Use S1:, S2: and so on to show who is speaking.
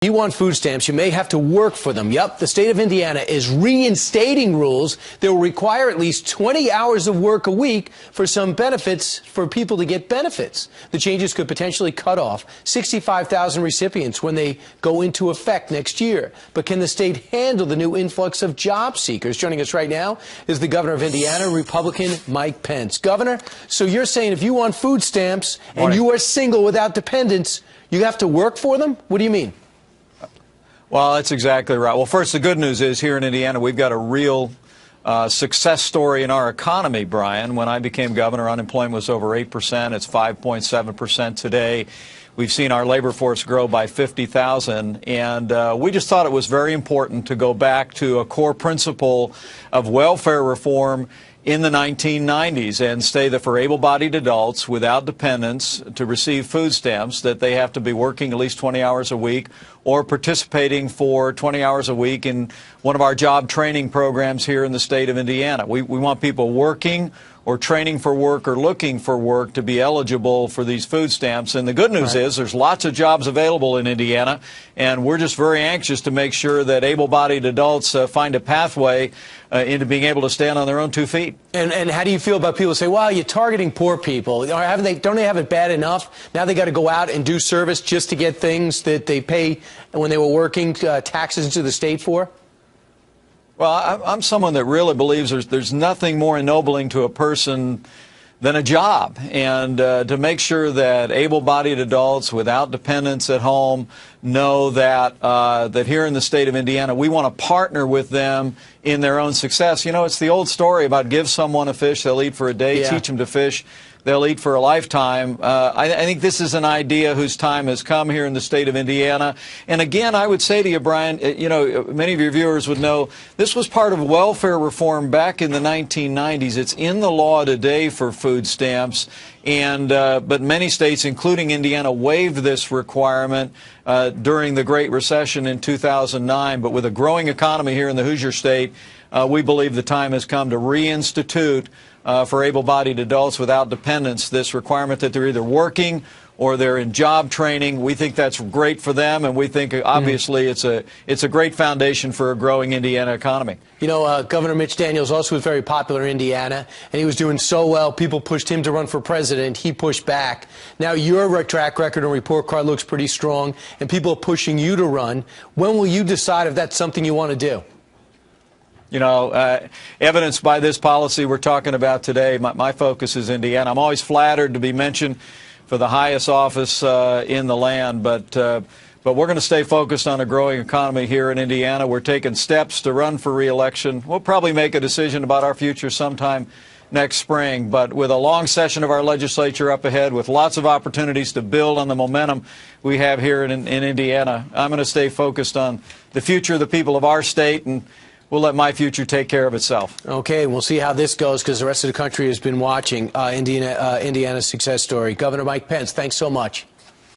S1: You want food stamps, you may have to work for them. Yep, the state of Indiana is reinstating rules that will require at least 20 hours of work a week for some benefits for people to get benefits. The changes could potentially cut off 65,000 recipients when they go into effect next year. But can the state handle the new influx of job seekers? Joining us right now is the governor of Indiana, Republican Mike Pence. Governor, so you're saying if you want food stamps and you are single without dependents, you have to work for them? What do you mean?
S2: Well, that's exactly right. Well, first, the good news is here in Indiana, we've got a real success story in our economy, Brian. When I became governor, unemployment was over 8%. It's 5.7% today. We've seen our labor force grow by 50,000, and we just thought it was very important to go back to a core principle of welfare reform in the 1990s and say that for able-bodied adults without dependents to receive food stamps, that they have to be working at least 20 hours a week or participating for 20 hours a week in one of our job training programs here in the state of Indiana. We want people working or training for work or looking for work to be eligible for these food stamps. And the good news is there's lots of jobs available in Indiana, and we're just very anxious to make sure that able-bodied adults find a pathway into being able to stand on their own 2 feet.
S1: And how do you feel about people who say, well, you're targeting poor people? Don't they have it bad enough? Now they got to go out and do service just to get things that they pay when they were working taxes into the state for?
S2: Well, I'm someone that really believes there's nothing more ennobling to a person than a job, and to make sure that able-bodied adults without dependents at home know that that here in the state of Indiana, we want to partner with them in their own success. You know, it's the old story about give someone a fish, they'll eat for a day, teach them to fish, they'll eat for a lifetime. I think this is an idea whose time has come here in the state of Indiana. And again, I would say to you, Brian, you know, many of your viewers would know this was part of welfare reform back in the 1990s. It's in the law today for food stamps. And but many states, including Indiana, waived this requirement during the Great Recession in 2009. But with a growing economy here in the Hoosier State, we believe the time has come to reinstitute for able-bodied adults without dependents this requirement that they're either working or they're in job training. We think that's great for them, and we think obviously it's a great foundation for a growing Indiana economy.
S1: You know, Governor Mitch Daniels also was very popular in Indiana, and he was doing so well, people pushed him to run for president. He pushed back. Now your track record and report card looks pretty strong, and people are pushing you to run. When will you decide if that's something you want to do?
S2: You know, evidenced by this policy we're talking about today, my focus is Indiana. I'm always flattered to be mentioned for the highest office in the land, but we're going to stay focused on a growing economy here in Indiana. We're taking steps to run for re-election. We'll probably make a decision about our future sometime next spring, but with a long session of our legislature up ahead, with lots of opportunities to build on the momentum we have here in Indiana, I'm going to stay focused on the future of the people of our state, and we'll let my future take care of itself.
S1: Okay, we'll see how this goes because the rest of the country has been watching Indiana's success story. Governor Mike Pence, thanks so much.